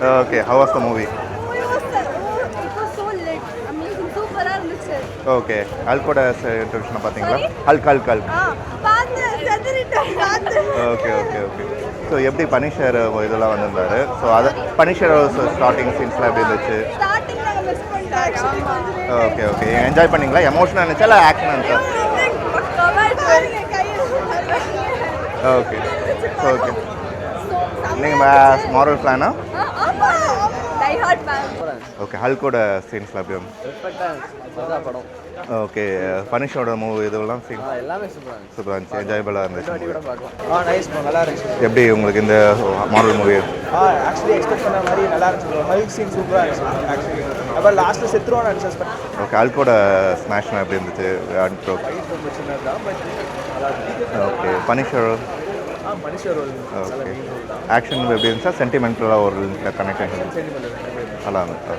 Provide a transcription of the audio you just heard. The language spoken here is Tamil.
Okay, how was the movie? It was so lit. Amazing. Super இருந்துச்சு. Okay, ஹல்கோட இன்ட்ரோடக்ஷனை பார்த்தீங்களா? ஹல்க். பார்த்து. ஓகே. ஸோ எப்படி பனிஷர் இதெல்லாம் வந்திருந்தாரு. ஸோ அதை பனிஷர் ஸ்டார்டிங் சீன்ஸ்லாம் எப்படி இருந்துச்சு? ஸ்டார்டிங் நாங்க மிஸ் பண்ணிட்டோம் actually. ஓகே. என்ஜாய் பண்ணீங்களா? எமோஷனாக இருந்துச்சா இல்லை ஆக்ஷன் இருந்துச்சா? ஓகே. நீங்கள் மாரல் பிளானா? Die hard man. ஓகே. ஹல்கோட சீன்ஸ்லாம் எப்படி வந்து? படம் ஓகே. பனிஷோட மூவி இதெல்லாம் சீன் எல்லாமே சூப்பராக இருந்துச்சு. என்ஜாயபிளாக இருந்துச்சு. நைஸ் ப்ரோ, நல்லா இருந்துச்சு. எப்படி உங்களுக்கு இந்த மாரல் மூவி? ஆக்சுவலி எக்ஸ்பெக்ட் பண்ண மாதிரி நல்லா இருந்துச்சு ப்ரோ. ஹல்க் சீன் சூப்பராக இருந்துச்சு ஆக்சுவலி. அப்புறம் லாஸ்ட்டில் செத்துருவான்னு அடிச்சு. ஓகே. ஹல்கோட ஸ்மாஷ்னா எப்படி இருந்துச்சு? ஓகே. Punisher okay. ஆக்ஷன் எப்படி இருந்துச்சா? சென்டிமெண்டலாக ஒரு கனெக்ட் நல்லா இருந்துச்சு.